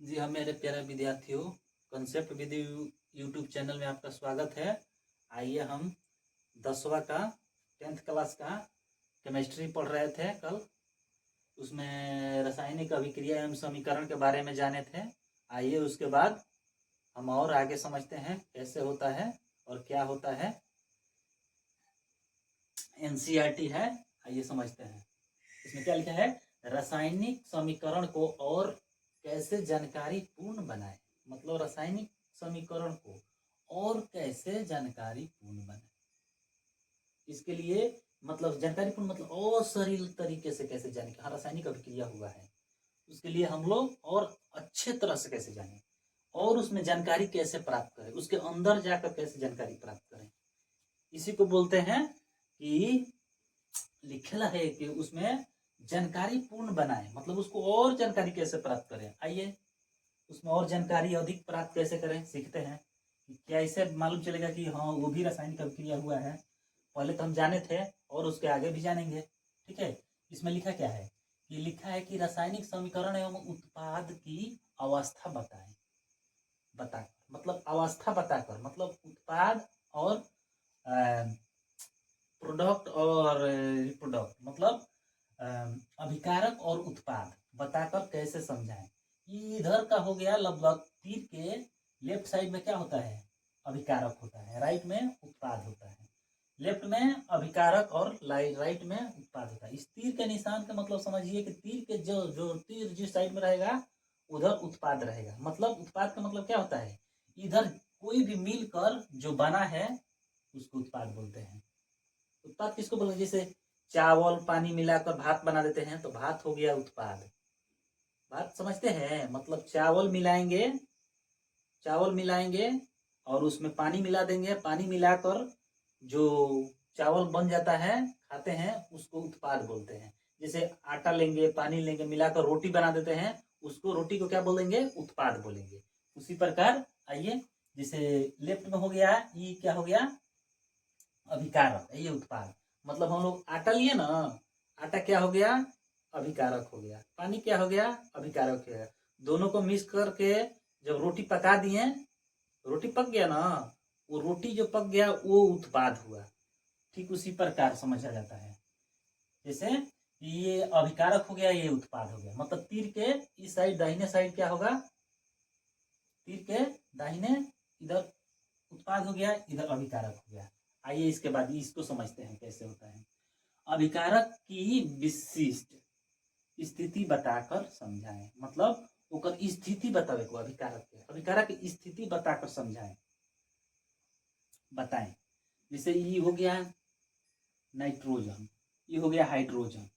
जी हाँ, मेरे प्यारे विद्यार्थियों, कंसेप्ट विद यूट्यूब चैनल में आपका स्वागत है। आइए हम 10वां का 10th क्लास का केमिस्ट्री पढ़ रहे थे कल। उसमें रासायनिक अभिक्रिया एवं समीकरण के बारे में जाने थे। आइए उसके बाद हम और आगे समझते हैं कैसे होता है और क्या होता है। एनसीईआरटी है, आइए समझते हैं। इसमें क्या लिखा है? रासायनिक समीकरण को और कैसे जानकारी पूर्ण बनाए। मतलब रासायनिक समीकरण को और कैसे जानकारी पूर्ण बनाए, इसके लिए मतलब जानकारी पूर्ण मतलब और सरल तरीके से कैसे जाने कि हाँ रासायनिक अभिक्रिया हुआ है, उसके लिए हम लोग और अच्छे तरह से कैसे जाने और उसमें जानकारी कैसे प्राप्त करें, उसके अंदर जाकर कैसे जानकारी प्राप्त करें। इसी को बोलते हैं कि लिखला है कि उसमें जानकारी पूर्ण बनाए, मतलब उसको और जानकारी कैसे प्राप्त करें। आइए उसमें और जानकारी अधिक प्राप्त कैसे करें सीखते हैं। क्या इससे मालूम चलेगा कि हाँ वो भी रासायनिक अभिक्रिया हुआ है। पहले तो हम जाने थे और उसके आगे भी जानेंगे। ठीक है, इसमें लिखा क्या है कि लिखा है कि रासायनिक समीकरण एवं उत्पाद की अवस्था बताएं। बता मतलब अवस्था बताकर, मतलब उत्पाद और प्रोडक्ट और रिप्रोडक्ट, मतलब अभिकारक और उत्पाद बताकर कैसे समझाएं। इधर का हो गया लगभग तीर के लेफ्ट साइड में क्या होता है? अभिकारक होता है, राइट में उत्पाद होता है। लेफ्ट में अभिकारक और राइट में उत्पाद होता है। इस तीर के निशान का मतलब समझिए कि तीर के जो जो तीर जिस साइड में रहेगा उधर उत्पाद रहेगा। मतलब उत्पाद का मतलब क्या होता है? इधर कोई भी मिलकर जो बना है उसको उत्पाद बोलते हैं। उत्पाद किसको बोलते हैं? जैसे चावल पानी मिलाकर भात बना देते हैं तो भात हो गया उत्पाद। बात समझते हैं? मतलब चावल मिलाएंगे और उसमें पानी मिला देंगे, पानी मिलाकर जो चावल बन जाता है खाते हैं उसको उत्पाद बोलते हैं। जैसे आटा लेंगे पानी लेंगे मिलाकर रोटी बना देते हैं, उसको रोटी को क्या बोलेंगे? उत्पाद बोलेंगे। उसी प्रकार आइए, जैसे लेफ्ट में हो गया ये क्या हो गया? अभिकारक, ये उत्पाद। मतलब हम लोग आटा लिए ना, आटा क्या हो गया? अभिकारक हो गया। पानी क्या हो गया? अभिकारक हो गया। दोनों को मिक्स करके जब रोटी पका दिए, रोटी पक गया ना, वो रोटी जो पक गया वो उत्पाद हुआ। ठीक उसी प्रकार समझा जाता है। जैसे ये अभिकारक हो गया, ये उत्पाद हो गया। मतलब तीर के इस साइड दाहिने साइड क्या होगा? तीर के दाहिने इधर उत्पाद हो गया, इधर अभिकारक हो गया। आइए इसके बाद इसको समझते हैं कैसे होता है। अभिकारक की विशिष्ट स्थिति बताकर समझाएं। मतलब ओकर स्थिति बतावे को अभिकारक की स्थिति बताकर समझाएं, बताएं। जैसे ये हो गया नाइट्रोजन, ये हो गया हाइड्रोजन।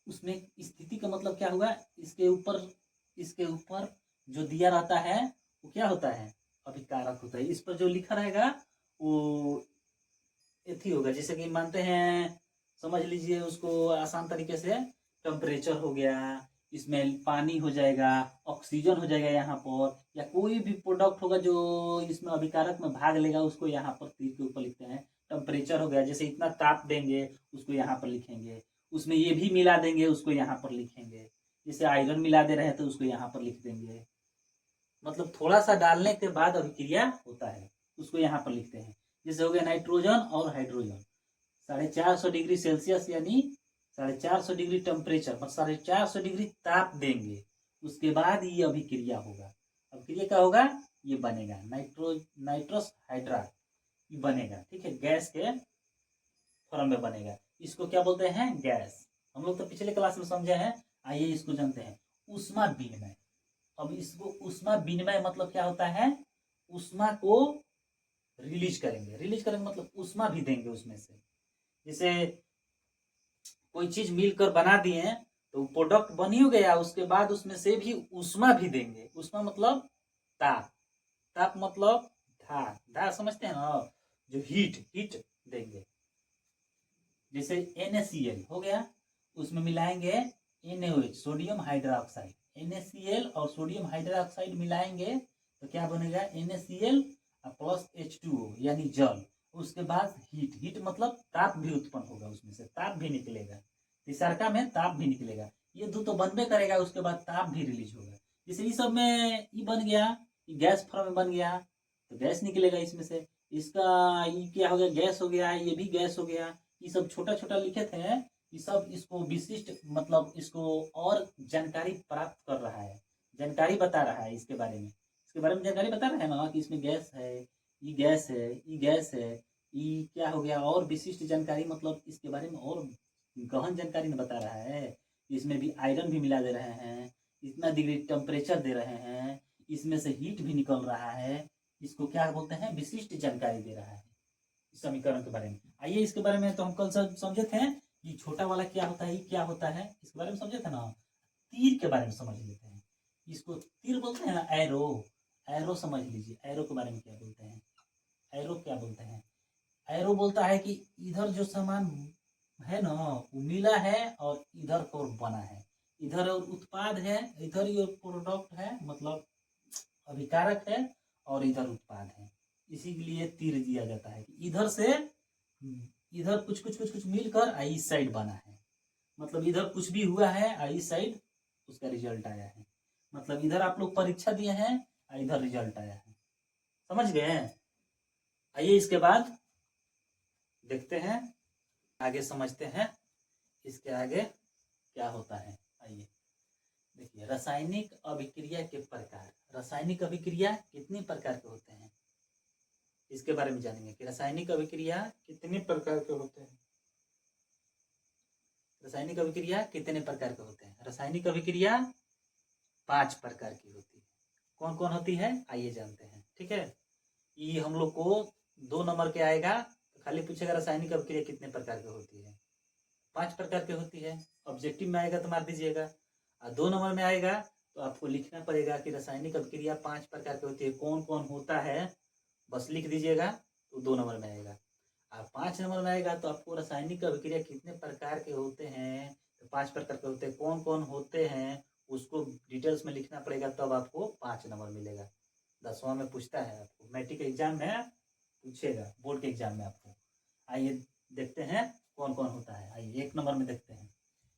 उसमें स्थिति का मतलब क्या हुआ? इसके ऊपर जो दिया रहता है वो क्या होता है? अभिकारक होता है। इस पर जो लिखा रहेगा वो एथी होगा। जैसे कि मानते हैं, समझ लीजिए उसको आसान तरीके से, टेम्परेचर हो गया, इसमें पानी हो जाएगा, ऑक्सीजन हो जाएगा यहाँ पर, या कोई भी प्रोडक्ट होगा जो इसमें अभिकारक में भाग लेगा उसको यहाँ पर तीर के ऊपर लिखते हैं। टेम्परेचर हो गया, जैसे इतना ताप देंगे उसको यहाँ पर लिखेंगे। उसमें ये भी मिला देंगे उसको यहाँ पर लिखेंगे। जैसे आयरन मिला दे रहे हैं तो उसको यहाँ पर लिख देंगे। मतलब थोड़ा सा डालने के बाद अभिक्रिया होता है, उसको यहाँ पर लिखते हैं। जैसे हो गया नाइट्रोजन और हाइड्रोजन, 450 डिग्री सेल्सियस यानी 450 डिग्री टेम्परेचर, मतलब 450 डिग्री ताप देंगे, उसके बाद ये अभिक्रिया होगा। अभिक्रिया क्या होगा? ये बनेगा नाइट्रस हाइड्रा बनेगा। ठीक है, गैस के फॉर्म में बनेगा। इसको क्या बोलते हैं? गैस। हम लोग तो पिछले क्लास में समझे हैं। आइए इसको जानते हैं, ऊष्मा विनिमय। अब इसको ऊष्मा विनिमय मतलब क्या होता है? ऊष्मा को रिलीज करेंगे मतलब ऊष्मा भी देंगे उसमें से। जैसे कोई चीज मिलकर बना दिए तो प्रोडक्ट बन ही गया, उसके बाद उसमें से भी ऊष्मा भी देंगे। ऊष्मा मतलब ताप, ताप मतलब धा समझते हैं ना, जो हीट देंगे। जैसे NaCl हो गया, उसमें मिलाएंगे NaOH, सोडियम हाइड्रोक्साइड। NaCl और सोडियम हाइड्रोक्साइड मिलाएंगे तो क्या बनेगा? NaCl प्लस H2O यानी जल। उसके बाद हीट मतलब ताप भी उत्पन्न होगा, उसमें से ताप भी निकलेगा। तीसरका में ताप भी निकलेगा। ये दो तो बनबे करेगा, उसके बाद ताप भी रिलीज होगा। जैसे इस सब में ई बन गया, ये गैस फॉर्म में बन गया तो गैस निकलेगा इसमें से। इसका ये क्या हो गया, गैस हो गया, ये भी गैस हो गया। ये सब छोटा छोटा लिखे थे, ये सब इसको विशिष्ट मतलब इसको और जानकारी प्राप्त कर रहा है, जानकारी बता रहा है इसके बारे में, इसके बारे में जानकारी बता रहा है ना कि इसमें गैस है, ये गैस है, ये गैस है, ये क्या हो गया, और विशिष्ट जानकारी मतलब इसके बारे में और गहन जानकारी में बता रहा है। इसमें भी आयरन भी मिला दे रहे हैं, इतना डिग्री टेम्परेचर दे रहे हैं, इसमें से हीट भी निकल रहा है। इसको क्या बोलते हैं, विशिष्ट जानकारी दे रहा है इस समीकरण के बारे में। आइए इसके बारे में तो हम कल समझे थे कि छोटा वाला क्या होता है, क्या होता है, इसके बारे में समझे थे ना। तीर के बारे में समझ लेते हैं, इसको तीर बोलते हैं ना, एरो। एरो समझ लीजिए, एरो के बारे में क्या बोलते हैं, एरो क्या बोलते हैं। एरो बोलता है कि इधर जो सामान है ना वो मिला है और इधर को बना है, इधर और उत्पाद है, इधर ये प्रोडक्ट है मतलब अभिकारक है, और इधर उत्पाद है। इसीलिए तीर दिया जाता है कि इधर से इधर कुछ कुछ कुछ कुछ मिलकर इस साइड बना है, मतलब इधर कुछ भी हुआ है इस साइड उसका रिजल्ट आया है। मतलब इधर आप लोग परीक्षा दिए हैं इधर रिजल्ट आया है, समझ गए। आइए इसके बाद देखते हैं, आगे समझते हैं इसके आगे क्या होता है। आइए देखिए, रासायनिक अभिक्रिया के प्रकार। रासायनिक अभिक्रिया कितने प्रकार के होते हैं, इसके बारे में जानेंगे कि रासायनिक अभिक्रिया कितने प्रकार के होते हैं। रासायनिक अभिक्रिया कितने प्रकार के होते हैं। रासायनिक अभिक्रिया 5 प्रकार की होती है। कौन कौन होती है आइए जानते हैं, ठीक है। ये हम लोग को 2 नंबर के आएगा तो खाली पूछेगा रासायनिक अभिक्रिया कितने प्रकार की होती है। 5 प्रकार की होती है, ऑब्जेक्टिव में आएगा तो मार दीजिएगा। और 2 नंबर में आएगा तो आपको लिखना पड़ेगा कि रासायनिक अभिक्रिया 5 प्रकार की होती है, कौन कौन होता है, बस लिख दीजिएगा तो 2 नंबर में आएगा। और 5 नंबर में आएगा तो आपको रासायनिक अभिक्रिया कितने प्रकार के होते हैं, तो 5 प्रकार के होते हैं, कौन कौन होते हैं उसको डिटेल्स में लिखना पड़ेगा, तब आपको 5 नंबर मिलेगा। 10वां में पूछता है आपको, मैट्रिक एग्जाम में पूछेगा, बोर्ड के एग्जाम में आपको। आइए देखते हैं कौन कौन होता है। आइए 1 नंबर में देखते हैं।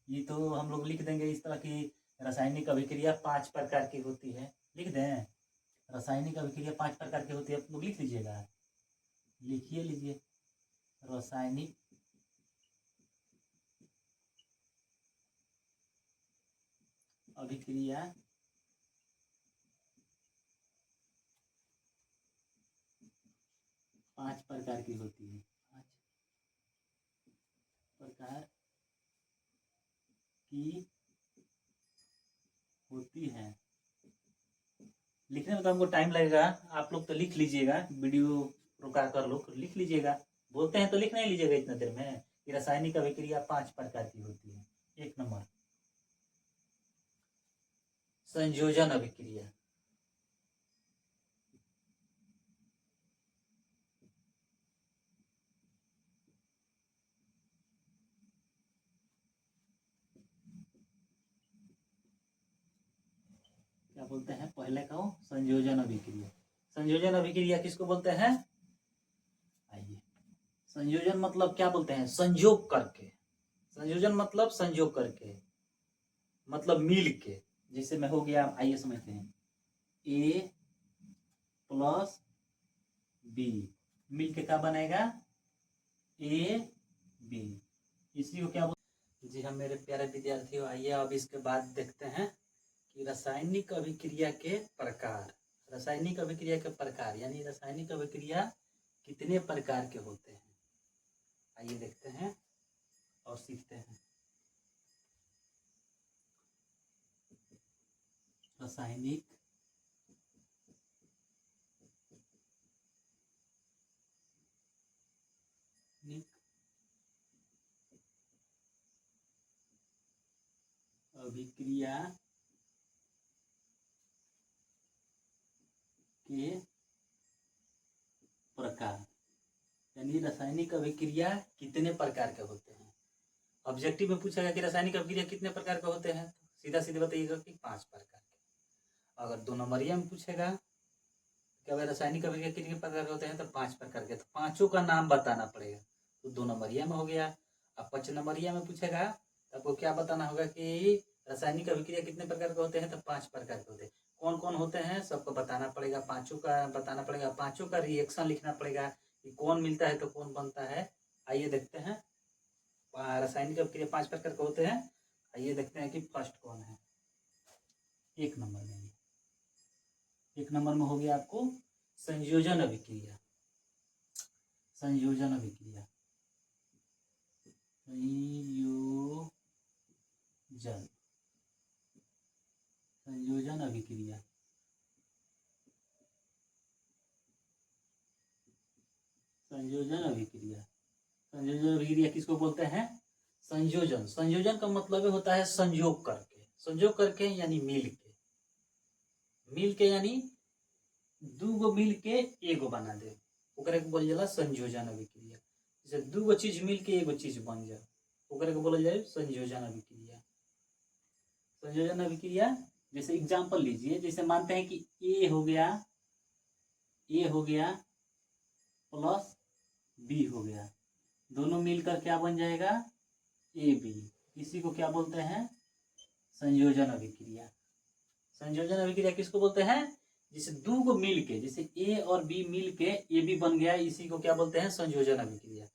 ये तो हम लोग लिख देंगे इस तरह की, रासायनिक अभिक्रिया 5 प्रकार की होती है, लिख दें। रासायनिक अभिक्रिया 5 प्रकार की होती है, आप लोग लिख लीजिएगा, लिखिए लीजिए। रासायनिक अभिक्रिया 5 प्रकार की होती है, 5 प्रकार की होती है। लिखने में तो हमको टाइम लगेगा, आप लोग तो लिख लीजिएगा, वीडियो रुका कर लो लिख लीजिएगा। बोलते हैं तो लिख नहीं लीजिएगा इतना देर में कि रासायनिक अभिक्रिया 5 प्रकार की होती है। 1 नंबर संयोजन अभिक्रिया। क्या बोलते हैं पहले का, संयोजन अभिक्रिया। संयोजन अभिक्रिया किसको बोलते हैं, आइए। संयोजन मतलब क्या बोलते हैं, संयोग करके। संयोजन मतलब संयोग करके, मतलब मिल के। जैसे में हो गया, आइए समझते हैं, ए प्लस बी मिल के क्या बनेगा, ए बी। इसी को क्या बोलते। जी हाँ मेरे प्यारे विद्यार्थियों, आइए अब इसके बाद देखते हैं कि रासायनिक अभिक्रिया के प्रकार। रासायनिक अभिक्रिया के प्रकार यानी रासायनिक अभिक्रिया कितने प्रकार के होते हैं, आइए देखते हैं और सीखते हैं। रासायनिक अभिक्रिया के प्रकार यानी रासायनिक अभिक्रिया कितने प्रकार के होते हैं। ऑब्जेक्टिव में पूछेगा कि रासायनिक अभिक्रिया कितने प्रकार के होते हैं, सीधा सीधे बताइएगा कि 5 प्रकार के। अगर 2 नंबरिया में पूछेगा कि भाई रासायनिक अभिक्रिया कितने प्रकार के होते हैं, तो 5 प्रकार के, तो पांचों का नाम बताना पड़ेगा, तो 2 नंबरिया में हो गया। अब 5 नंबरिया में पूछेगा तो आपको क्या बताना होगा कि रासायनिक अभिक्रिया कितने प्रकार के होते हैं? तो 5 प्रकार के होते हैं। कौन कौन होते हैं सबको बताना पड़ेगा, पांचों का बताना पड़ेगा, पांचों का रिएक्शन लिखना पड़ेगा कि कौन मिलता है तो कौन बनता है। आइए देखते हैं। रासायनिक अभिक्रिया 5 प्रकार के होते हैं। आइए देखते हैं कि फर्स्ट कौन है। 1 नंबर में, 1 नंबर में हो गया आपको संयोजन अभिक्रिया। संयोजन अभिक्रिया, संयोजन, संयोजन अभिक्रिया। संयोजन अभिक्रिया, संयोजन अभिक्रिया किसको बोलते हैं? संयोजन। संयोजन का मतलब होता है संयोग करके, संयोग करके यानी मिल के, मिल के यानी दूगो मिल के एगो बना दे, ओकरे के बोल जाला संयोजन अभिक्रिया। जैसे दूगो चीज मिल के एगो चीज बन जाए, ओकरे के बोला जाए संयोजन अभिक्रिया। संयोजन अभिक्रिया जैसे एग्जांपल लीजिए, जैसे मानते हैं कि ए हो गया, ए हो गया प्लस बी हो गया, दोनों मिलकर क्या बन जाएगा? A B. इसी को क्या बोलते हैं? संयोजन अभिक्रिया। संयोजन अभिक्रिया किसको बोलते हैं? जैसे दो को मिल के, जैसे ए और बी मिल के ए बी बन गया, इसी को क्या बोलते हैं? संयोजन अभिक्रिया।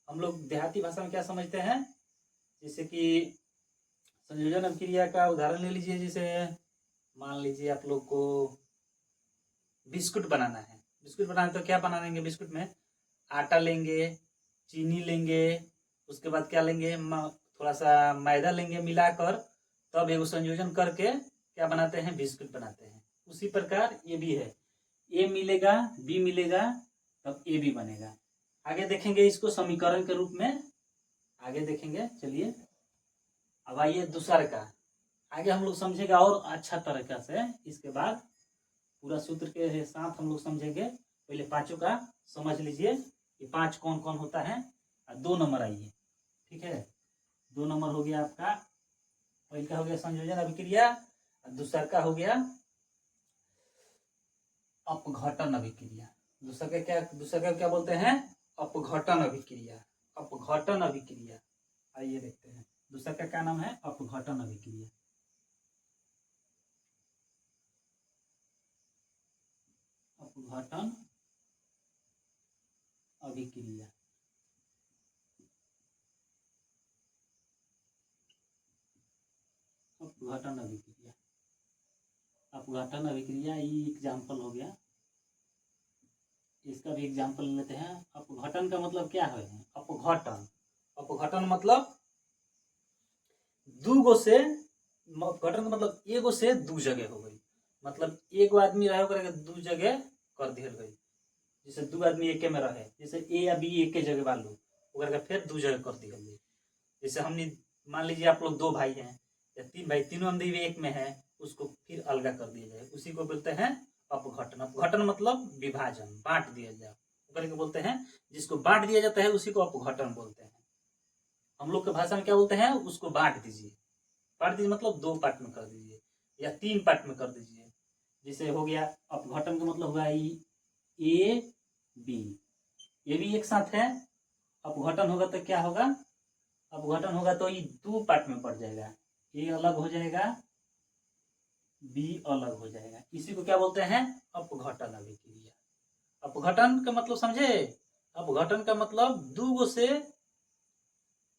हम लोग देहाती भाषा में क्या समझते हैं? जैसे कि संयोजन अभिक्रिया का उदाहरण ले लीजिए। जैसे मान लीजिए आप लोग को बिस्कुट बनाना है, बिस्कुट बनाना तो क्या बना लेंगे? बिस्कुट में आटा लेंगे, चीनी लेंगे, उसके बाद क्या लेंगे? थोड़ा सा मैदा लेंगे, मिलाकर तब एगो संयोजन करके क्या बनाते हैं? बिस्कुट बनाते हैं। उसी प्रकार ये भी है, ए मिलेगा बी मिलेगा तब ए बी बनेगा। आगे देखेंगे इसको समीकरण के रूप में, आगे देखेंगे। चलिए अब आइए दूसरा का, आगे हम लोग समझेगा और अच्छा तरीका से। इसके बाद पूरा सूत्र के साथ हम लोग समझेंगे। पहले पांचों का समझ लीजिए कि 5 कौन कौन होता है। 2 नंबर आइए, ठीक है। 2 नंबर हो गया आपका, पहले का हो गया संयोजन अभिक्रिया, दूसरा का हो गया अपघटन अभिक्रिया। दूसरा का क्या बोलते हैं? अपघटन अभिक्रिया। अपघटन अभिक्रिया, आइए देखते हैं दूसरा का क्या नाम है? अपघटन अभिक्रिया। अपघटन अभिक्रिया, अपघटन अभिक्रिया। अपघटन अभिक्रिया ये एग्जाम्पल हो गया, इसका भी एग्जाम्पल लेते हैं। अपघटन का मतलब क्या है? अपघटन, अपघटन मतलब दूगो से, अपघटन का मतलब एगो से दू जगह हो गई, मतलब एगो आदमी रहे ओकरा के दू जगह कर दिया गई। जैसे दू आदमी एके में रहे, जैसे ए या बी एके जगह वालू, ओकरा के फिर दू जगह कर दिया गई। जैसे हमने मान लीजिए आप लोग 2 भाई हैं या 3 भाई, तीनों आदमी एक में है, उसको फिर अलग कर दिया जाए, उसी को बोलते हैं अपघटन। अपघटन मतलब विभाजन, बांट दिया जाए, ओकरे को बोलते हैं। जिसको बांट दिया जाता है उसी को अपघटन बोलते हैं। हम लोग के भाषा में क्या बोलते हैं? उसको बांट दीजिए। बांट दीजिए मतलब 2 पार्ट में कर दीजिए या 3 पार्ट में कर दीजिए। जैसे हो गया अपघटन का मतलब हुआ ए बी, ये भी एक साथ है। अपघटन होगा तो क्या होगा? अपघटन होगा तो ये 2 पार्ट में पड़ जाएगा, ए अलग हो जाएगा, बी अलग हो जाएगा। इसी को क्या बोलते हैं? अपघटन अभिक्रिया। अपघटन का मतलब समझे? अपघटन का मतलब दूगो से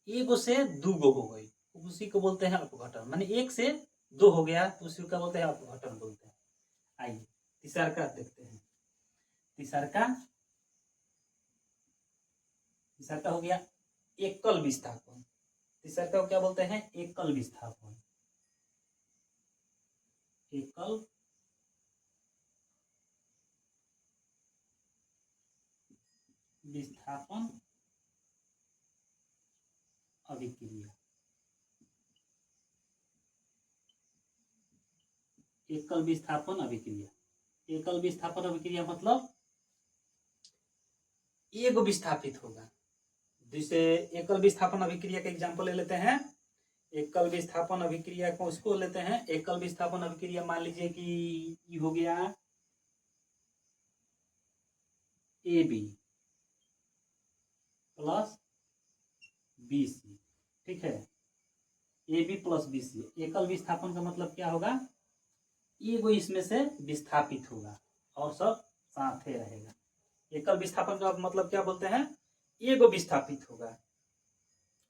एगो से दूगो हो गई, उसी को बोलते हैं अपघटन। माने 1 से 2 हो गया तो उसी को बोलते हैं अपघटन बोलते हैं। आइए तीसरा का देखते हैं। तीसरा का हो गया एकल विस्थापन। तीसरा का क्या बोलते हैं? एकल विस्थापन। एकल विस्थापन अभिक्रिया। एकल विस्थापन अभिक्रिया, एकल विस्थापन अभिक्रिया मतलब एगो विस्थापित होगा। जैसे एकल विस्थापन अभिक्रिया का एग्जांपल ले लेते हैं। एकल विस्थापन अभिक्रिया को उसको लेते हैं। एकल विस्थापन अभिक्रिया मान लीजिए कि ये हो गया A B plus B C, ठीक है। A B plus B C. एकल विस्थापन का मतलब क्या होगा, एगो इसमें से विस्थापित होगा और सब साथ ही रहेगा। एकल विस्थापन का मतलब क्या बोलते हैं, एगो विस्थापित होगा,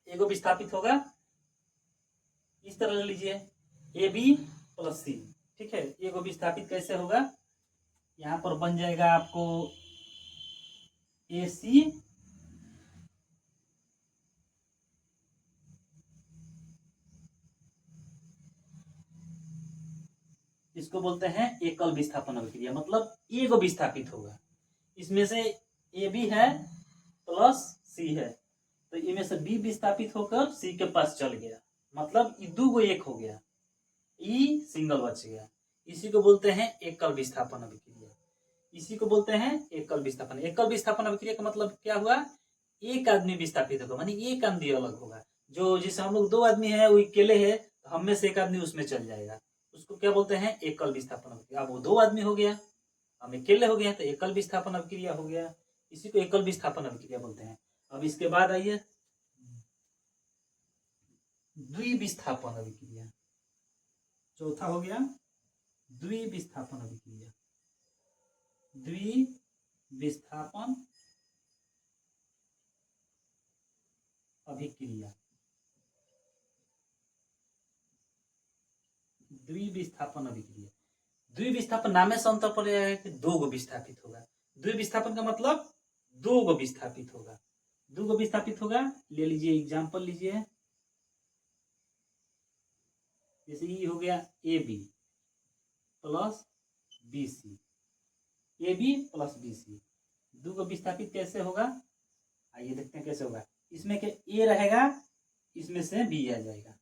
एगो विस्थापित होगा। इस तरह ले लीजिए ए बी प्लस सी, ठीक है। एगो विस्थापित कैसे होगा, यहां पर बन जाएगा आपको ए सी इसको बोलते हैं एकल विस्थापन अभिक्रिया, मतलब एगो विस्थापित होगा। इसमें से ए बी है प्लस सी है, तो इनमें से बी विस्थापित होकर सी के पास चल गया, मतलब ई दो गो एक हो गया, ई सिंगल बच गया। इसी को बोलते हैं एकल विस्थापन अभिक्रिया, इसी को बोलते हैं एकल विस्थापन। एकल विस्थापन अभिक्रिया का मतलब क्या हुआ, एक आदमी विस्थापित होगा, मानी एक आदमी अलग होगा। जो जैसे हम लोग दो आदमी है, वो अकेले है, तो हम में से एक आदमी उसमें चल जाएगा, उसको क्या बोलते हैं, एकल विस्थापन अभिक्रिया। अब वो दो आदमी हो गया, हम अकेले हो गया, तो एकल विस्थापन अभिक्रिया हो गया, इसी को एकल विस्थापन अभिक्रिया बोलते हैं। अब इसके बाद आइए द्विविस्थापन अभिक्रिया, चौथा हो गया द्विविस्थापन अभिक्रिया। द्विविस्थापन अभिक्रिया, द्विविस्थापन अभिक्रिया। द्विविस्थापन नामे से अंतर पड़ जाएगा कि दो गो विस्थापित होगा। द्विविस्थापन का मतलब दो गो विस्थापित होगा, दो गो विस्थापित होगा। ले लीजिए एग्जांपल लीजिए, जैसे ये हो गया A B plus B C, A B plus B C, दो गो विस्थापित कैसे होगा, आइए देखते हैं कैसे होगा। इसमें क्या ए रहेगा, इसमें से बी आ जाएगा,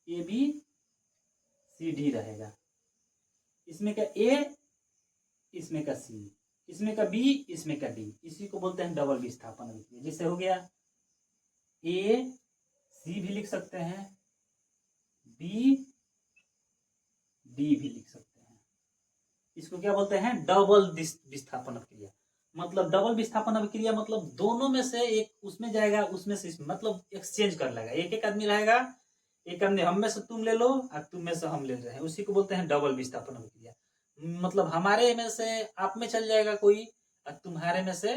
ए बी सी डी रहेगा। इसमें का ए, इसमें का सी, इसमें का बी, इसमें का डी, इसी को बोलते हैं डबल विस्थापन अभिक्रिया। जैसे हो गया ए सी भी लिख सकते हैं, बी डी भी लिख सकते हैं। इसको क्या बोलते हैं, डबल विस्थापन अभिक्रिया। मतलब डबल विस्थापन अभिक्रिया मतलब दोनों में से एक उसमें जाएगा, उसमें से इसमें, मतलब एक्सचेंज कर लेगा। एक एक आदमी रहेगा, एक आदमी हम में से तुम ले लो और तुम में से हम ले रहे हैं, उसी को बोलते हैं डबल विस्थापन अभिक्रिया। मतलब हमारे में से आप में चल जाएगा कोई, और तुम्हारे में से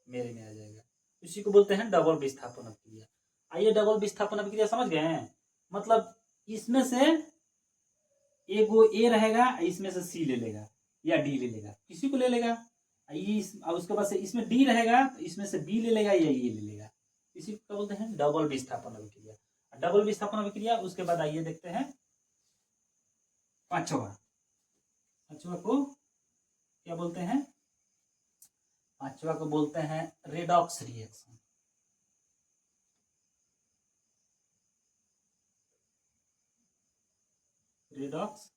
मेरे में आ जाएगा, उसी को बोलते हैं डबल विस्थापन अभिक्रिया। आइए डबल विस्थापन अभिक्रिया समझ गए हैं। मतलब इसमें से एगो ए रहेगा, इसमें से सी ले लेगा या डी ले लेगा, किसी को ले लेगा। उसके बाद से इसमें डी रहेगा, तो इसमें से बी ले लेगा या ए ले लेगा, इसी को बोलते हैं डबल विस्थापन अभिक्रिया। डबल विस्थापन अभिक्रिया। उसके बाद आइए देखते हैं पांचवा, पांचवा को क्या बोलते हैं, पांचवा को बोलते हैं रेडॉक्स रिएक्शन। रेडॉक्स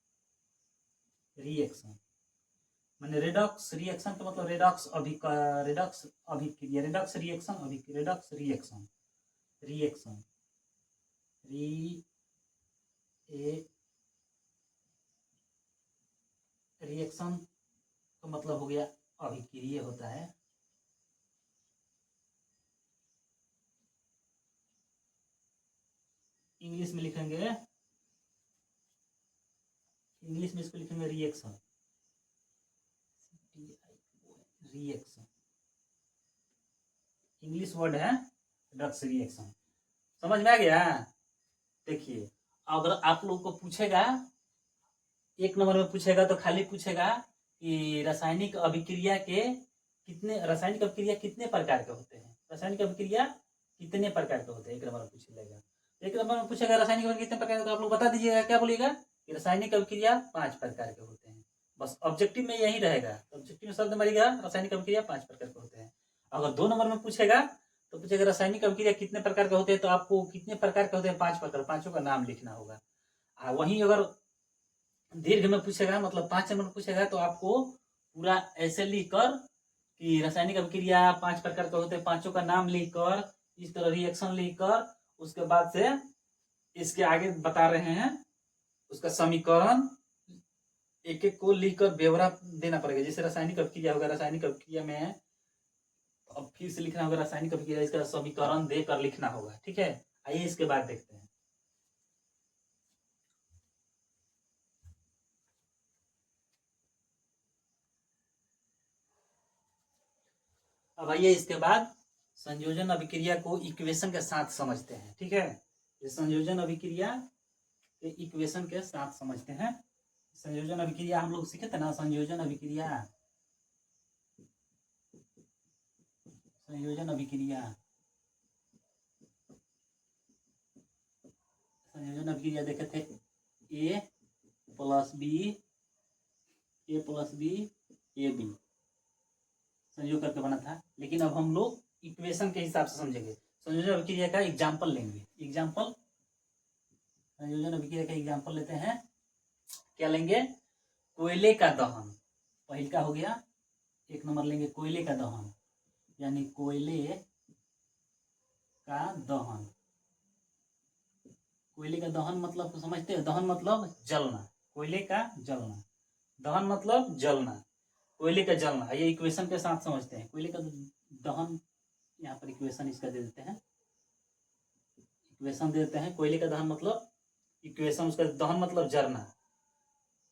रिएक्शन माने रेडॉक्स रिएक्शन का मतलब रेडॉक्स अभिक्रिया, redox reaction, redox reaction, reaction reaction का मतलब हो गया अभिक्रिय होता है। इंग्लिश में लिखेंगे, इंग्लिश में इसको लिखेंगे रिएक्शन, रिएक्शन इंग्लिश वर्ड है रेडॉक्स रिएक्शन। समझ में आ गया। देखिए अगर आप लोग को पूछेगा, एक नंबर में पूछेगा तो खाली पूछेगा कि रासायनिक अभिक्रिया के कितने, रासायनिक अभिक्रिया कितने प्रकार के होते हैं, रासायनिक अभिक्रिया कितने प्रकार के होते हैं, एक नंबर में पूछ लेगा। एक नंबर में पूछेगा रासायनिक अभिक्रिया कितने प्रकार के, तो आप लोग बता दीजिएगा, क्या बोलिएगा कि रासायनिक अभिक्रिया 5 प्रकार के होते हैं। बस ऑब्जेक्टिव में यही रहेगा, ऑब्जेक्टिव में शब्द मरेगा रासायनिक अभिक्रिया 5 प्रकार के होते हैं। अगर 2 नंबर में पूछेगा तो पूछेगा रासायनिक अभिक्रिया कितने प्रकार के होते हैं, तो आपको कितने प्रकार के होते हैं, 5 प्रकार, पांचों का नाम लिखना होगा। वहीं अगर दीर्घ में पूछेगा, मतलब 5 नंबर पूछेगा, तो आपको पूरा ऐसे लिखकर कि रासायनिक अभिक्रिया 5 प्रकार के होते हैं, पांचों का नाम लिखकर, इस तरह रिएक्शन लिखकर, उसके बाद से इसके आगे बता रहे हैं उसका समीकरण एक एक को लिखकर ब्यौरा देना पड़ेगा। जैसे रासायनिक अभिक्रिया होगा, रासायनिक अभिक्रिया में अब फिर से लिखना होगा रासायनिक अभिक्रिया, इसका समीकरण देकर लिखना होगा, ठीक है। आइए इसके बाद देखते हैं। अब आइए इसके बाद संयोजन अभिक्रिया को इक्वेशन के साथ समझते हैं। ठीक है, ये संयोजन अभिक्रिया के इक्वेशन के साथ समझते हैं। संयोजन अभिक्रिया हम लोग सीखे थे ना, संयोजन अभिक्रिया, संयोजन अभिक्रिया, संयोजन अभिक्रिया देखे थे A plus B, A plus B, A B संयोग करके बना था। लेकिन अब हम लोग इक्वेशन के हिसाब से समझेंगे। संयोजन अभिक्रिया का एग्जाम्पल लेंगे। एग्जाम्पल, संयोजन अभिक्रिया का एग्जाम्पल लेते हैं। क्या लेंगे? कोयले का दहन, पहल का हो गया। एक नंबर लेंगे कोयले का दहन, यानी कोयले का दहन। कोयले का दहन मतलब तो समझते हैं, दहन मतलब जलना, कोयले का जलना, दहन मतलब जलना, कोयले का जलना। ये इक्वेशन के साथ समझते हैं। कोयले का दहन, यहाँ पर इक्वेशन इसका दे देते हैं, इक्वेशन दे देते हैं। कोयले का दहन मतलब इक्वेशन, उसका दहन मतलब जलना।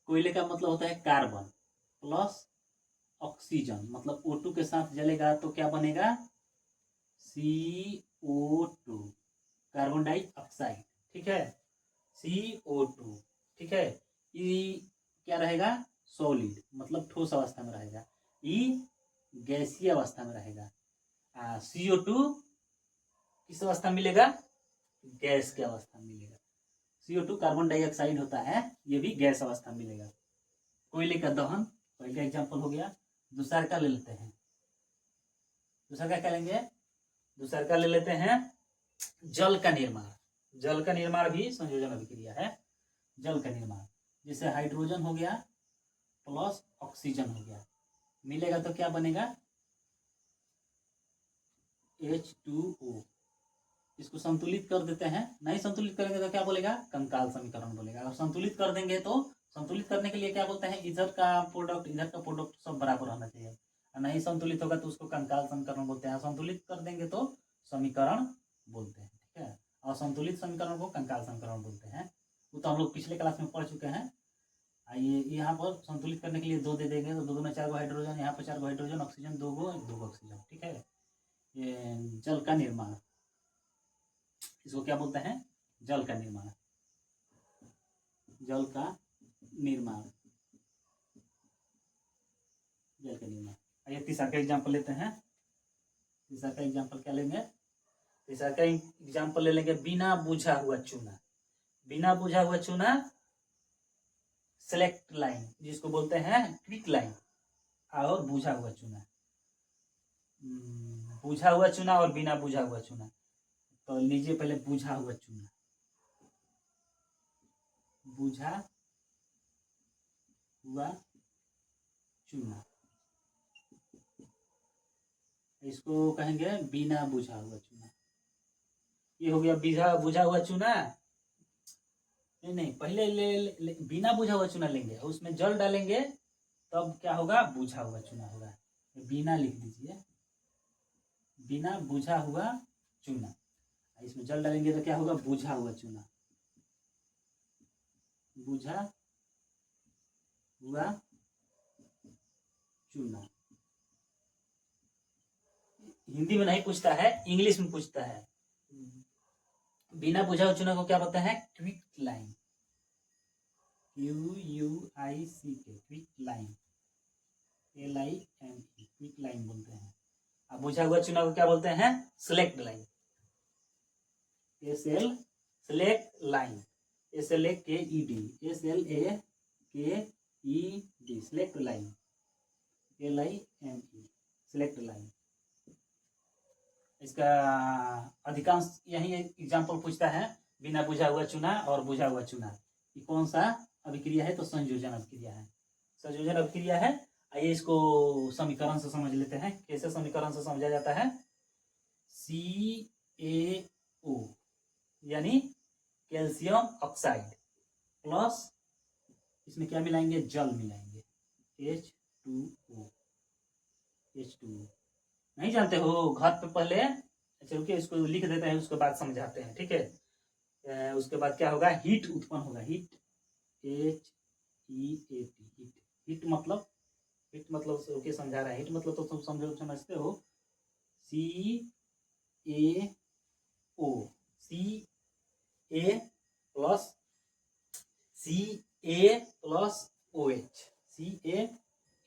कोयले का मतलब होता है कार्बन प्लस ऑक्सीजन, मतलब O2 के साथ जलेगा तो क्या बनेगा? CO2, carbon dioxide. ठीक है, CO2। ठीक है, ये क्या रहेगा? सॉलिड, मतलब ठोस अवस्था में रहेगा। ये गैसीय अवस्था में रहेगा। CO2 किस अवस्था में मिलेगा? गैस की अवस्था में मिलेगा। CO2 कार्बन डाइऑक्साइड होता है, ये भी गैस अवस्था में मिलेगा। कोयले का दहन पहले एग्जाम्पल हो गया। दूसरा का ले लेते हैं। दूसरा का क्या लेंगे? दूसरा का ले लेते हैं जल का निर्माण। जल का निर्माण भी संयोजन अभिक्रिया है। जल का निर्माण, जैसे हाइड्रोजन हो गया प्लस ऑक्सीजन हो गया, मिलेगा तो क्या बनेगा? H2O। इसको संतुलित कर देते हैं। नहीं संतुलित करेंगे तो क्या बोलेगा? कंकाल समीकरण बोलेगा। और संतुलित कर देंगे तो, संतुलित करने के लिए क्या बोलते हैं? इधर का प्रोडक्ट सब बराबर होना चाहिए। नहीं संतुलित होगा तो उसको कंकाल समीकरण बोलते हैं। संतुलित कर देंगे तो समीकरण बोलते हैं। ठीक है, और संतुलित समीकरण को कंकाल समीकरण बोलते हैं। वो तो हम लोग पिछले क्लास में पढ़ चुके हैं। आइए यहाँ पर संतुलित करने के लिए 2 दे देंगे तो 2 में 4 हाइड्रोजन, यहाँ पर 4 हाइड्रोजन, ऑक्सीजन 2 ऑक्सीजन। ठीक है, ये जल का निर्माण, इसको क्या बोलते हैं? जल का निर्माण, जल का निर्माण, जल का निर्माण। आइए तीसरा का एग्जाम्पल लेते हैं। तीसरा का एग्जाम्पल क्या लेंगे? तीसरा का एग्जाम्पल ले लेंगे बिना बुझा हुआ चूना। बिना बुझा हुआ चूना, सेलेक्ट लाइन जिसको बोलते हैं क्विक लाइन, और बुझा हुआ चूना। बुझा हुआ चूना और बिना बुझा हुआ चूना। तो लीजिए पहले बुझा हुआ चूना। बुझा हुआ चूना, इसको कहेंगे बिना बुझा हुआ चूना। ये हो गया बुझा हुआ चूना। नहीं, पहले ले बिना बुझा हुआ चूना लेंगे, उसमें जल डालेंगे तब क्या होगा? बुझा हुआ चूना होगा। बिना लिख दीजिए, बिना बुझा हुआ चूना। इसमें जल डालेंगे तो क्या होगा? बुझा हुआ चूना, बुझा हुआ चूना। हिंदी में नहीं पूछता है, इंग्लिश में पूछता है। बिना बुझा हुआ चूना को क्या बोलते हैं? Quick line, QUICK, quick line, LINE, quick line बोलते हैं। अब बुझा हुआ चूना को क्या बोलते हैं? Select line, select line, SLAKED, SLAKED, select line, LINE, select line. इसका अधिकांश यही एग्जाम्पल पूछता है, बिना बुझा हुआ चूना और बुझा हुआ चूना। ये कौन सा अभिक्रिया है? तो संयोजन अभिक्रिया है। संयोजन अभिक्रिया है। आइए इसको समीकरण से समझ लेते हैं। कैसे समीकरण से समझा जाता है? CaO यानी कैल्शियम ऑक्साइड प्लस, इसमें क्या मिलाएंगे? जल मिलाएंगे, H2O। नहीं जानते हो? घर पे पहले अच्छा रुकिए, इसको लिख देते हैं, उसके बाद समझाते हैं, ठीक है। उसके बाद क्या होगा, हीट उत्पन्न होगा, हीट, HEAT, हीट। हीट मतलब रुकिए समझा रहा है, हीट मतलब तो तुम समझते हो, CaO, Ca plus OH, Ca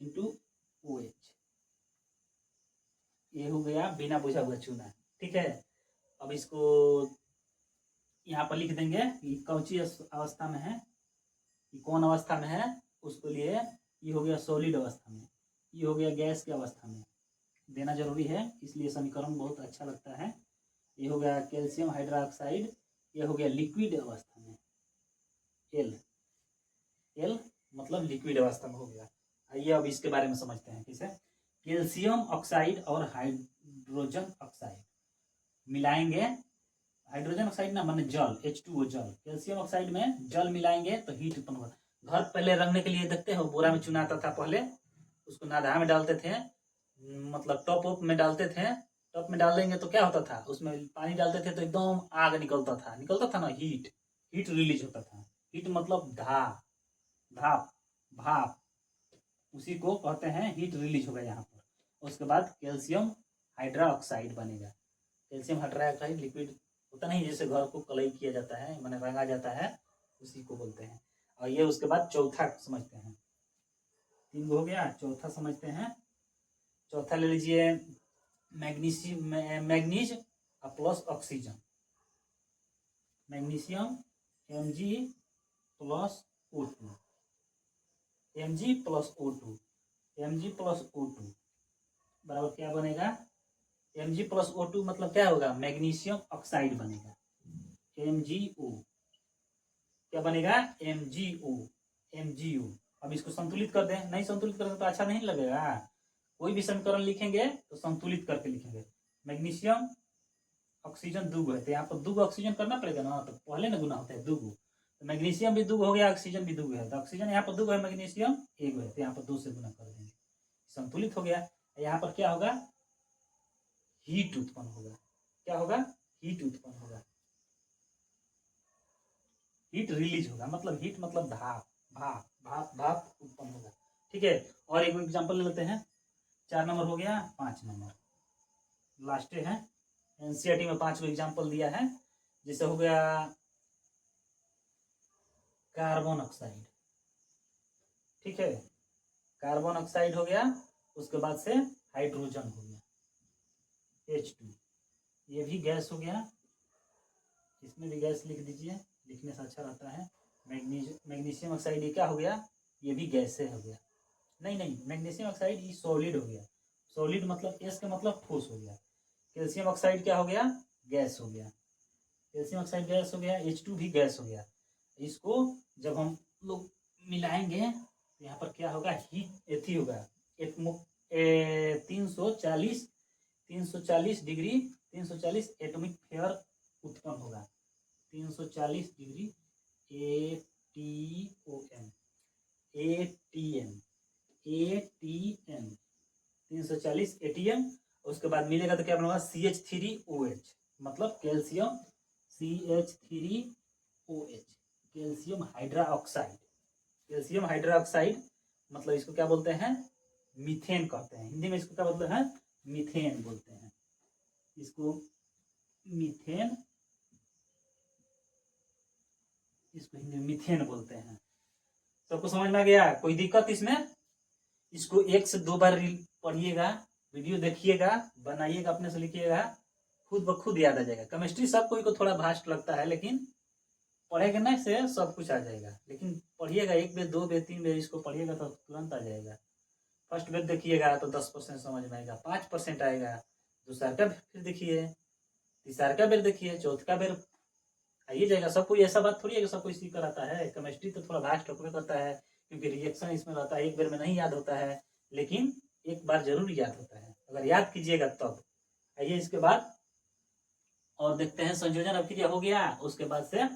into OH, ये हो गया बिना बुझा हुआ चूना, ठीक है। अब इसको यहाँ पर लिख देंगे कि कौन सी अवस्था में है, कि कौन अवस्था में है, उसके लिए ये हो गया सॉलिड अवस्था में, ये हो गया गैस की अवस्था में, देना जरूरी है, इसलिए समीकरण बहुत अच्छा लगता है। ये हो गया कैल्शियम हाइड्रोक्साइड, ये हो गया लिक्विड अवस्था में, एल मतलब लिक्विड अवस्था में हो गया। आइए अब इसके बारे में समझते हैं, ठीक है। कैल्शियम ऑक्साइड और हाइड्रोजन ऑक्साइड मिलाएंगे, हाइड्रोजन ऑक्साइड ना माने जल, H2O जल, कैल्शियम ऑक्साइड में जल मिलाएंगे तो हीट उत्पन्न होगा। घर पहले रखने के लिए देखते हो बोरा में चुना आता था पहले, उसको नाधा में डालते थे, मतलब टॉप में डालते थे, टॉप में डाल देंगे तो क्या होता था, उसमें पानी डालते थे तो एकदम आग निकलता था ना, हीट रिलीज होता था। हीट मतलब भाप, उसी को कहते हैं हीट रिलीज होगा यहाँ पर। उसके बाद कैल्शियम हाइड्रोक्साइड बनेगा। कैल्शियम हाइड्रोक्साइड लिक्विड होता नहीं, जैसे घर को कलई किया जाता है, माने रंगा जाता है, उसी को बोलते हैं। और ये उसके बाद चौथा समझते हैं, 3 हो गया, चौथा समझते हैं। चौथा ले लीजिए manganese plus oxygen, magnesium Mg plus O2, Mg plus O2, Mg plus O2 बराबर क्या बनेगा, Mg प्लस O2 मतलब क्या होगा, मैग्नीशियम ऑक्साइड बनेगा, MgO, क्या बनेगा, MgO। अब इसको संतुलित कर दें, नहीं संतुलित करेंगे तो अच्छा नहीं लगेगा, कोई भी समीकरण लिखेंगे तो संतुलित करके लिखेंगे। मैग्नीशियम ऑक्सीजन दूगो है, तो यहाँ पर दूगो ऑक्सीजन करना पड़ेगा ना, तो पहले ना गुना होता है दूगो, तो मैग्नीशियम भी दूगो हो गया, ऑक्सीजन भी दूगो है, तो ऑक्सीजन यहाँ पर दूगो है, मैग्नीशियम एक है, तो यहाँ पर 2 से गुना कर देंगे, संतुलित हो गया। यहाँ पर क्या होगा, हीट उत्पन्न होगा, क्या होगा, हीट उत्पन्न होगा, हीट रिलीज होगा, मतलब हीट मतलब भाप उत्पन्न होगा, ठीक है। और एक एग्जांपल ले लेते हैं, 4 नंबर हो गया, 5 नंबर लास्ट है, एनसीईआरटी में 5 को एग्जांपल दिया है, जैसे हो गया कार्बन ऑक्साइड, ठीक है, कार्बन ऑक्साइड हो गया, उसके बाद से हाइड्रोजन हो गया H2, ये भी गैस हो गया, इसमें भी गैस लिख दीजिए, लिखने से अच्छा रहता है। मैग्नीशियम ऑक्साइड ये क्या हो गया, ये भी गैस से हो गया, नहीं मैग्नीशियम ऑक्साइड ये सॉलिड हो गया, सॉलिड मतलब एस का मतलब ठोस हो गया। कैल्शियम ऑक्साइड क्या हो गया, गैस हो गया, कैल्शियम ऑक्साइड गैस हो गया, H2 भी गैस हो गया। इसको जब हम लोग मिलाएंगे तो यहाँ पर क्या होगा, हीट एथी होगा, 340 डिग्री, 340 एटॉमिक फेयर उत्पन्न होगा, 340 डिग्री ATM 340 ATM। उसके बाद मिलेगा तो क्या बनेगा, CH3OH, मतलब calcium CH3OH, calcium hydroxide, calcium hydroxide मतलब इसको क्या बोलते हैं, मीथेन कहते हैं, हिंदी में इसको क्या बोलते हैं, मीथेन बोलते हैं, इसको मीथेन, इसको हिंदी में मीथेन बोलते हैं। सबको समझ में आ गया, कोई दिक्कत इसमें, इसको 1 से 2 बार पढ़िएगा, वीडियो देखिएगा, बनाइएगा, अपने से लिखिएगा, खुद ब खुद याद आ जाएगा। केमिस्ट्री सब कोई को थोड़ा भास्ट लगता है, लेकिन पढ़ेगा ना से सब कुछ आ जाएगा, लेकिन पढ़िएगा 1 बेर 2 बेर 3 बेर इसको पढ़िएगा तो तुरंत आ जाएगा। फर्स्ट बेर देखिएगा तो 10% समझ में आएगा, 5% आएगा, दूसरा का फिर देखिए, तीसरा का बेर देखिए, चौथा बेर आइए जाएगा। सब कोई ऐसा बात थोड़ी है कि सब कोई सीख कर आता है, केमिस्ट्री तो थोड़ा भास्ट होकर करता है, क्योंकि रिएक्शन इसमें रहता है, 1 बार में नहीं याद होता है, लेकिन 1 बार जरूर याद होता है, अगर याद कीजिएगा तब। आइए इसके बाद और देखते हैं, संयोजन अभिक्रिया हो गया, उसके बाद से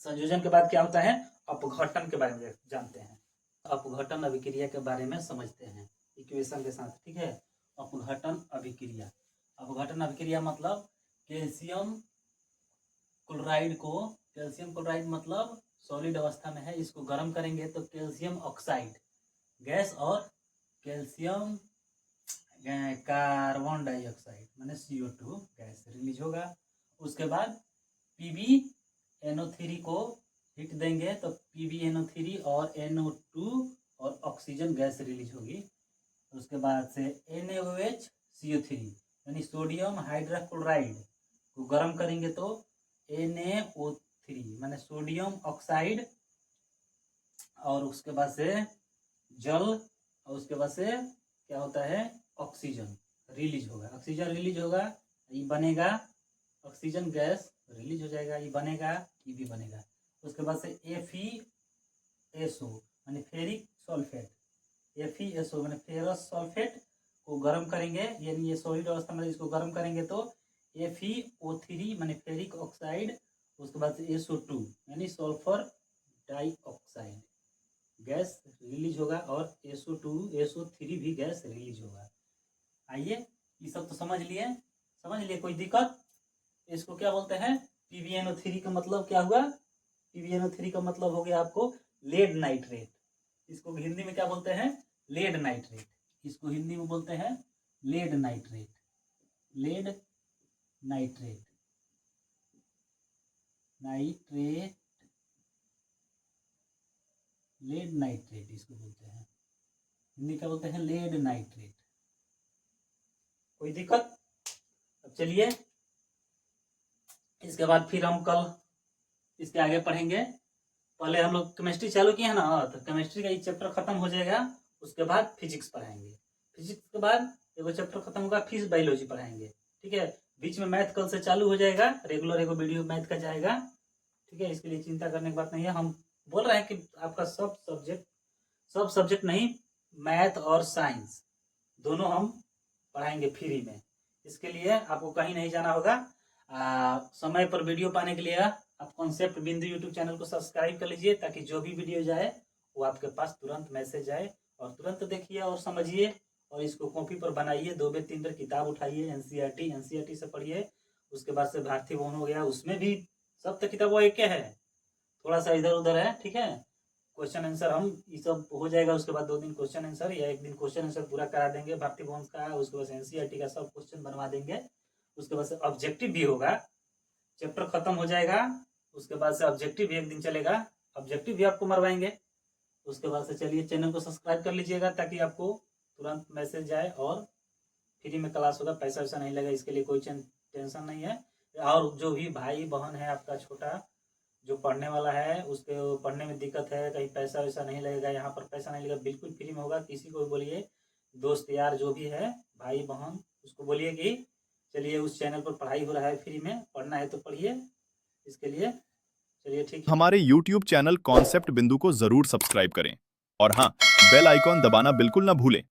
संयोजन के बाद क्या होता है, अपघटन के बारे में जानते हैं, अपघटन अभिक्रिया के बारे में समझते हैं इक्वेशन के साथ, ठीक है। अपघटन अभिक्रिया, अपघटन अभिक्रिया मतलब कैल्शियम क्लोराइड मतलब सॉलिड अवस्था में है, इसको गर्म करेंगे तो कैल्शियम ऑक्साइड गैस और कैल्शियम कार्बन डाइऑक्साइड माने CO2 गैस रिलीज होगा। उसके बाद PbNO3 को हिट देंगे तो PbNO3 और NO2 और ऑक्सीजन गैस रिलीज होगी। उसके बाद से NaOH CO3 यानी सोडियम हाइड्रोक्लोराइड को गर्म करेंगे तो NaO3 माने सोडियम ऑक्साइड, और उसके बाद से जल, और उसके बाद से क्या होता है ऑक्सीजन रिलीज होगा, ये बनेगा ऑक्सीजन गैस रिलीज हो जाएगा, ये बनेगा, ये भी बनेगा। उसके बाद से FeSO माने फेरिक सल्फेट, FeSO माने फेरस सल्फेट को गर्म करेंगे, यानी ये सॉलिड अवस्था में इसको गर्म करेंगे तो FeO3 माने फेरिक ऑक्साइड, उसके बाद से SO2 यानी सल्फर डाइऑक्साइड गैस रिलीज होगा, और SO3 भी गैस रिलीज होगा। आइए ये सब तो समझ लिए, कोई दिक्कत? इसको क्या बोलते हैं? PbNO3 का मतलब क्या हुआ? PbNO3 का मतलब हो गया आपको लेड नाइट्रेट। इसको हिंदी में क्या बोलते हैं? Lead nitrate. इसको हिंदी में बोलते हैं lead nitrate, lead nitrate, nitrate, lead nitrate इसको बोलते हैं। हिंदी क्या बोलते हैं? Lead nitrate. कोई दिक्कत? अब चलिए इसके बाद फिर हम कल इसके आगे पढ़ेंगे। पहले हम लोग केमिस्ट्री चालू किए हैं ना, तो केमिस्ट्री का ये चैप्टर खत्म हो जाएगा, उसके बाद फिजिक्स पढ़ाएंगे। फिजिक्स के बाद एगो चैप्टर खत्म होगा, फिर बायोलॉजी पढ़ाएंगे। ठीक है, बीच में मैथ कल से चालू हो जाएगा, रेगुलर एगो वीडियो मैथ का जाएगा। ठीक है, इसके लिए चिंता करने की बात नहीं है। हम बोल रहे हैं कि आपका सब सब्जेक्ट नहीं, मैथ और साइंस दोनों हम पढ़ाएंगे फ्री में। इसके लिए आपको कहीं नहीं जाना होगा। समय पर वीडियो पाने के लिए आप कॉन्सेप्ट बिंदु यूट्यूब चैनल को सब्सक्राइब कर लीजिए, ताकि जो भी वीडियो जाए वो आपके पास तुरंत मैसेज आए, और तुरंत देखिए और समझिए, और इसको कॉपी पर बनाइए। 2 बार 3 बार किताब उठाइए, एनसीईआरटी से पढ़िए। उसके बाद से भारतीय भवन हो गया, उसमें भी सब तो किताबों एक है, थोड़ा सा इधर उधर है। ठीक है, क्वेश्चन आंसर हम ये सब हो जाएगा। उसके बाद 2 दिन क्वेश्चन आंसर या 1 दिन क्वेश्चन आंसर पूरा करा देंगे भारतीय भवन का। उसके बाद एनसीईआरटी का सब क्वेश्चन बनवा देंगे। उसके बाद से ऑब्जेक्टिव भी होगा, चैप्टर खत्म हो जाएगा, उसके बाद से ऑब्जेक्टिव भी 1 दिन चलेगा, ऑब्जेक्टिव भी आपको मरवाएंगे। उसके बाद से चलिए चैनल को सब्सक्राइब कर लीजिएगा, ताकि आपको तुरंत मैसेज जाए, और फ्री में क्लास होगा, पैसा वैसा नहीं लगेगा, इसके लिए कोई टेंशन नहीं है। और जो भी भाई बहन है आपका छोटा जो पढ़ने वाला है, उसके पढ़ने में दिक्कत है, कहीं पैसा वैसा नहीं लगेगा, यहाँ पर पैसा नहीं लगेगा, बिल्कुल फ्री में होगा। किसी को भी बोलिए, दोस्त यार जो भी है, भाई बहन, उसको बोलिए कि चलिए उस चैनल पर पढ़ाई हो रहा है, फ्री में पढ़ना है तो पढ़िए। इसके लिए चलिए ठीक है। हमारे YouTube चैनल कॉन्सेप्ट बिंदु को जरूर सब्सक्राइब करें, और हाँ, बेल आइकॉन दबाना बिल्कुल ना भूलें।